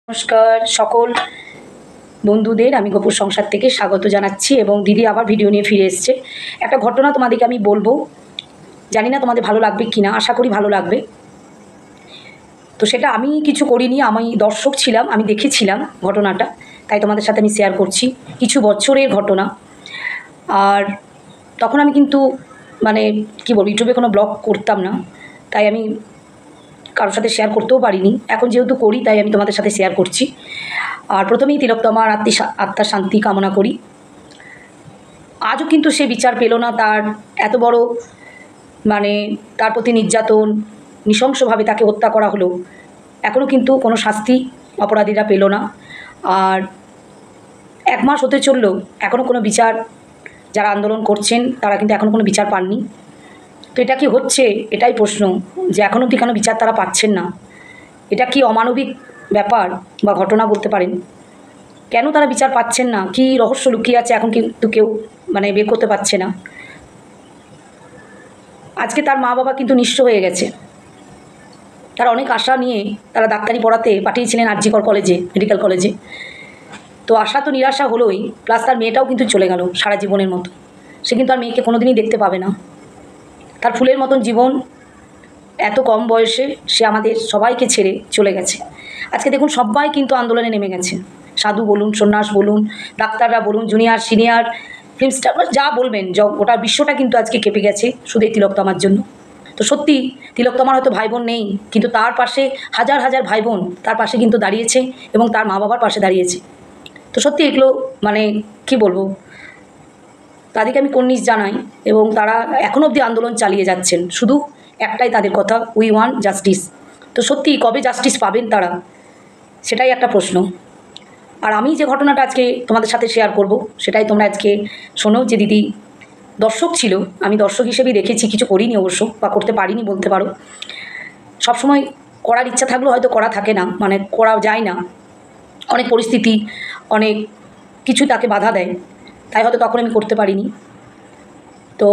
নমস্কার সকল বন্ধুদের, আমি গোপুর সংসার থেকে স্বাগত জানাচ্ছি এবং দিদি আবার ভিডিও নিয়ে ফিরে এসছে। একটা ঘটনা তোমাদেরকে আমি বলবো, জানি না তোমাদের ভালো লাগবে কি না, আশা করি ভালো লাগবে। তো সেটা আমি কিছু করিনি, আমি দর্শক ছিলাম, আমি দেখেছিলাম ঘটনাটা, তাই তোমাদের সাথে আমি শেয়ার করছি। কিছু বছরের ঘটনা। আর তখন আমি কিন্তু কি বলবো, ইউটিউবে কোনো ব্লগ করতাম না, তাই আমি কারোর সাথে শেয়ার করতেও পারিনি। এখন যেহেতু করি তাই আমি তোমাদের সাথে শেয়ার করছি। আর প্রথমেই তিলোত্তমার আত্মার শান্তি কামনা করি। আজও কিন্তু সে বিচার পেল না। তার এত বড় তার প্রতি নির্যাতন, নৃশংসভাবে তাকে হত্যা করা হলো, এখনও কিন্তু কোনো শাস্তি অপরাধীরা পেল না। আর 1 মাস হতে চললেও এখনও কোনো বিচার, যারা আন্দোলন করছেন তারা কিন্তু এখনও কোনো বিচার পাননি। তো এটা কি হচ্ছে, এটাই প্রশ্ন, যে এখনও অবধি কেন বিচার তারা পাচ্ছেন না? এটা কি অমানবিক ব্যাপার বা ঘটনা বলতে পারেন? কেন তারা বিচার পাচ্ছেন না? কি রহস্য লুকিয়ে আছে এখন কিন্তু কেউ বের করতে পারছে না। আজকে তার মা বাবা কিন্তু নিঃস্ব হয়ে গেছে। তারা অনেক আশা নিয়ে তারা ডাক্তারি পড়াতে পাঠিয়েছিলেন আরজিকর কলেজে, মেডিকেল কলেজে। তো আশা তো নিরাশা হলোই, প্লাস তার মেয়েটাও কিন্তু চলে গেল সারা জীবনের মতো। সে কিন্তু আর মেয়েকে কোনোদিনই দেখতে পাবে না। তার ফুলের মতন জীবন এত কম বয়সে সে আমাদের সবাইকে ছেড়ে চলে গেছে। আজকে দেখুন সবাই কিন্তু আন্দোলনে নেমে গেছে। সাধু বলুন, সন্ন্যাস বলুন, ডাক্তাররা বলুন, জুনিয়র সিনিয়র ফিল্ম স্টার, যা বলবেন, গোটা বিশ্বটা কিন্তু আজকে কেঁপে গেছে শুধু এই তিলোত্তমার জন্য। তো সত্যি তিলোত্তমার হয়তো ভাই বোন নেই, কিন্তু তার পাশে হাজার হাজার ভাই বোন তার পাশে কিন্তু দাঁড়িয়েছে এবং তার মা বাবার পাশে দাঁড়িয়েছে। তো সত্যি এগুলো কি বলবো, তাদেরকে আমি কুর্নিশ জানাই। এবং তারা এখনও অবধি আন্দোলন চালিয়ে যাচ্ছেন। শুধু একটাই তাদের কথা, উই ওয়ান্ট জাস্টিস। তো সত্যি কবে জাস্টিস পাবেন তারা, সেটাই একটা প্রশ্ন। আর আমি যে ঘটনাটা আজকে তোমাদের সাথে শেয়ার করব, সেটাই তোমরা আজকে শোনো। যে দিদি দর্শক ছিল, আমি দর্শক হিসেবেই দেখেছি, কিছু করিনি অবশ্য, বা করতে পারিনি বলতে পারো। সবসময় করার ইচ্ছা থাকলেও হয়তো করা থাকে না, করা যায় না। অনেক পরিস্থিতি, অনেক কিছু তাকে বাধা দেয়, তাই হয়তো তখন আমি করতে পারিনি। তো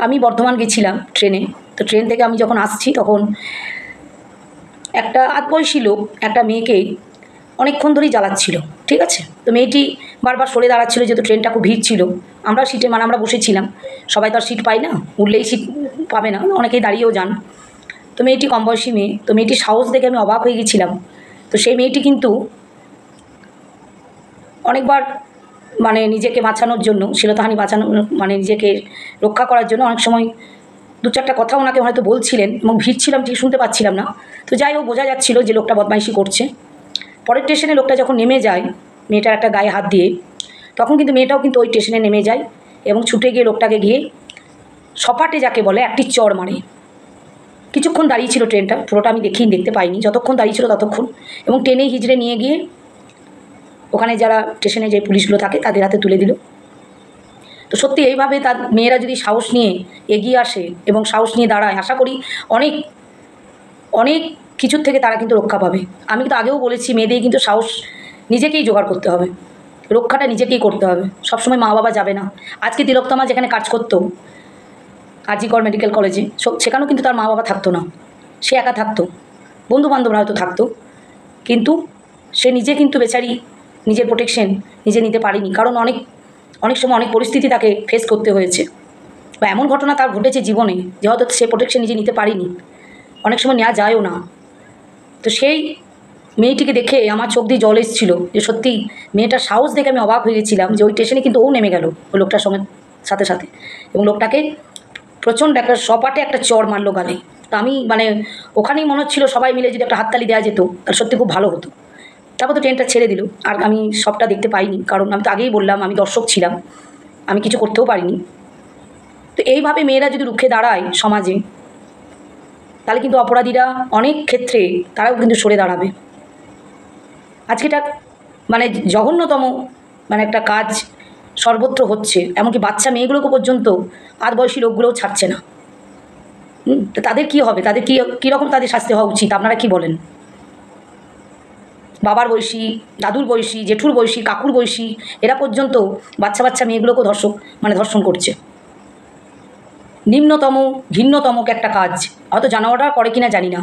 আমি বর্ধমান গেছিলাম ট্রেনে। তো ট্রেন থেকে আমি যখন আসছি তখন একটা আধবয়সী লোক একটা মেয়েকে অনেকক্ষণ ধরেই জ্বালাচ্ছিল, ঠিক আছে। তো মেয়েটি বারবার সরে দাঁড়াচ্ছিল, যেহেতু ট্রেনটা খুব ভিড় ছিল। আমরা সিটে আমরা বসেছিলাম, সবাই তো আর সিট পায় না, উঠলেই সিট পাবে না, অনেকেই দাঁড়িয়েও যান। তো মেয়েটি কম বয়সী মেয়ে, তো মেয়েটির সাহস দেখে আমি অবাক হয়ে গেছিলাম। তো সেই মেয়েটি কিন্তু অনেকবার নিজেকে বাঁচানোর জন্য, শ্লীলতাহানি বাঁচানো নিজেকে রক্ষা করার জন্য অনেক সময় 2-4টা কথা ওনাকে হয়তো বলছিলেন, এবং ভিড় ছিলাম ঠিক শুনতে পাচ্ছিলাম না। তো যাই হোক, বোঝা যাচ্ছিল যে লোকটা বদমাইশি করছে। পরের স্টেশনে লোকটা যখন নেমে যায় মেয়েটার একটা গায়ে হাত দিয়ে, তখন কিন্তু মেয়েটাও কিন্তু ওই স্টেশনে নেমে যায় এবং ছুটে গিয়ে লোকটাকে গিয়ে সপাটে, যাকে বলে, একটি চড় মারে। কিছুক্ষণ দাঁড়িয়েছিল ট্রেনটা, পুরোটা আমি দেখতে পাইনি, যতক্ষণ দাঁড়িয়েছিল ততক্ষণ। এবং টেনে হিজড়ে নিয়ে গিয়ে ওখানে যারা স্টেশনে যে পুলিশগুলো থাকে তাদের হাতে তুলে দিল। তো সত্যি এইভাবে তার মেয়েরা যদি সাহস নিয়ে এগিয়ে আসে এবং সাহস নিয়ে দাঁড়ায়, আশা করি অনেক অনেক কিছুর থেকে তারা কিন্তু রক্ষা পাবে। আমি কিন্তু আগেও বলেছি, মেয়েদের কিন্তু সাহস নিজেকেই জোগাড় করতে হবে, রক্ষাটা নিজেকেই করতে হবে। সবসময় মা বাবা যাবে না। আজকে তিলোত্তমা যেখানে কাজ করতো আরজিকর মেডিকেল কলেজে, সেখানেও কিন্তু তার মা বাবা থাকতো না, সে একা থাকতো, বন্ধুবান্ধবরা হয়তো থাকতো, কিন্তু সে নিজে কিন্তু বেচারি নিজের প্রোটেকশন নিজে নিতে পারেনি। কারণ অনেক সময় অনেক পরিস্থিতি তাকে ফেস করতে হয়েছে, বা এমন ঘটনা তার ঘটেছে জীবনে যে হয়তো সে প্রোটেকশন নিজে নিতে পারেনি, অনেক সময় নেওয়া যায়ও না। তো সেই মেয়েটিকে দেখে আমার চোখ দিয়ে জল এসেছিল, যে সত্যি মেয়েটার সাহস দেখে আমি অবাক হয়ে গেছিলাম। যে ওই স্টেশনে কিন্তু ও নেমে গেল ওই লোকটার সাথে সাথে, এবং লোকটাকে প্রচণ্ড একটা সপাটে একটা চড় মারলো গালে। তো আমি ওখানেই মনে হচ্ছিলো সবাই মিলে যদি একটা হাততালি দেওয়া যেত তাহলে সত্যি খুব ভালো হতো। তারপর তো ট্রেনটা ছেড়ে দিল, আর আমি সবটা দেখতে পাইনি, কারণ আমি তো আগেই বললাম আমি দর্শক ছিলাম, আমি কিছু করতেও পারিনি। তো এইভাবে মেয়েরা যদি রুখে দাঁড়ায় সমাজে, তাহলে কিন্তু অপরাধীরা অনেক ক্ষেত্রে তারাও কিন্তু সরে দাঁড়াবে। আজকে এটা জঘন্যতম একটা কাজ সর্বত্র হচ্ছে, এমনকি বাচ্চা মেয়েগুলোকে পর্যন্ত আধবয়সী লোকগুলোও ছাড়ছে না। তো তাদের কি হবে, তাদের কীরকম তাদের শাস্তি হওয়া উচিত, আপনারা কি বলেন? বাবার বয়সী, দাদুর বয়সী, জেঠুর বয়সী, কাকুর বয়সী, এরা পর্যন্ত বাচ্চা মেয়েগুলোকেও ধর্ষণ করছে। নিম্নতম ঘৃণ্যতম একটা কাজ, হয়তো জানাওয়াটা করে কিনা জানি না।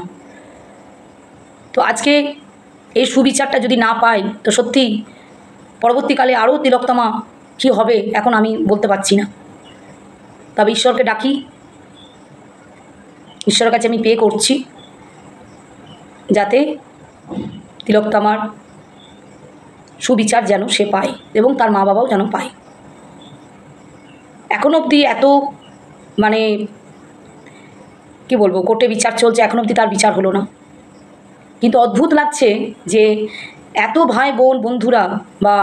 তো আজকে এই সুবিচারটা যদি না পাই তো সত্যি পরবর্তীকালে আরও তিলোত্তমা কী হবে এখন আমি বলতে পারছি না। তবে ঈশ্বরকে ডাকি, ঈশ্বরের কাছে আমি পে করছি যাতে তিলোত্তমার সুবিচার যেন সে পায় এবং তার মা বাবাও যেন পায়। এখন অবধি এত মানে কি বলবো, কোর্টে বিচার চলছে, এখন অবধি তার বিচার হলো না। কিন্তু অদ্ভুত লাগছে যে এত ভাই বোন বন্ধুরা বা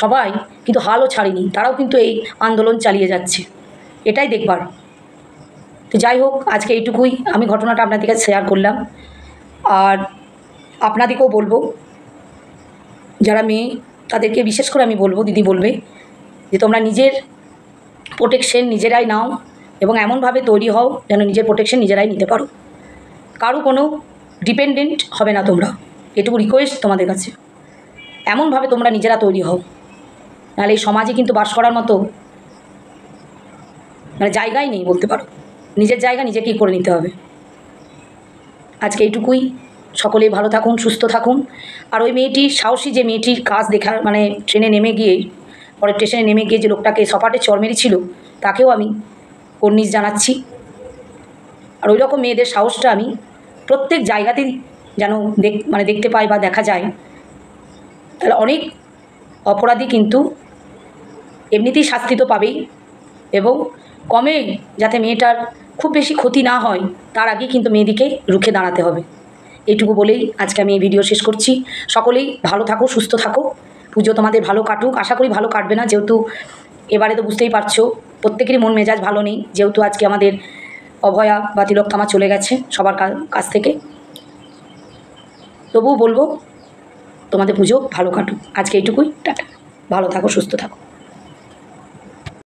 সবাই কিন্তু হালও ছাড়েনি, তারাও কিন্তু এই আন্দোলন চালিয়ে যাচ্ছে, এটাই দেখবার। তো যাই হোক, আজকে এইটুকুই আমি ঘটনাটা আপনাদের কাছে শেয়ার করলাম। আর আপনাদেরকেও বলবো, যারা মেয়ে তাদেরকে বিশেষ করে আমি বলবো, দিদি বলবে যে তোমরা নিজের প্রোটেকশন নিজেরাই নাও এবং এমনভাবে তৈরি হও যেন নিজের প্রোটেকশন নিজেরাই নিতে পারো, কারো কোনো ডিপেন্ডেন্ট হবে না তোমরা। এটুকু রিকোয়েস্ট তোমাদের কাছে, এমনভাবে তোমরা নিজেরা তৈরি হও, নাহলে এই সমাজে কিন্তু বাস করার মতো মানে জায়গাই নেই বলতে পারো। নিজের জায়গা নিজেকেই করে নিতে হবে। আজকে এইটুকুই, সকলেই ভালো থাকুন, সুস্থ থাকুন। আর ওই মেয়েটির সাহসী, যে মেয়েটির কাজ দেখার মানে ট্রেনে নেমে গিয়ে, পরে স্টেশনে নেমে গিয়ে যে লোকটাকে সপাটে চড় মেরেছিল, তাকেও আমি কর্নিশ জানাচ্ছি। আর ওই রকম মেয়েদের সাহসটা আমি প্রত্যেক জায়গাতেই যেন দেখতে পাই বা দেখা যায়, তাহলে অনেক অপরাধী কিন্তু এমনিতেই শাস্তি তো পাবেই, এবং কমে যাতে মেয়েটার খুব বেশি ক্ষতি না হয় তার আগেই কিন্তু মেয়েদিকে রুখে দাঁড়াতে হবে। এইটুকু বলেই আজকে আমি এই ভিডিও শেষ করছি। সকলেই ভালো থাকো, সুস্থ থাকো, পুজো তোমাদের ভালো কাটুক। আশা করি ভালো কাটবে না, যেহেতু এবারে তো বুঝতেই পারছো প্রত্যেকেরই মন মেজাজ ভালো নেই, যেহেতু আজকে আমাদের অভয়া বা তিলোত্তমা চলে গেছে সবার কাছ থেকে। তবুও বলবো তোমাদের পুজো ভালো কাটুক। আজকে এইটুকুই, টাটা, ভালো থাকো, সুস্থ থাকো।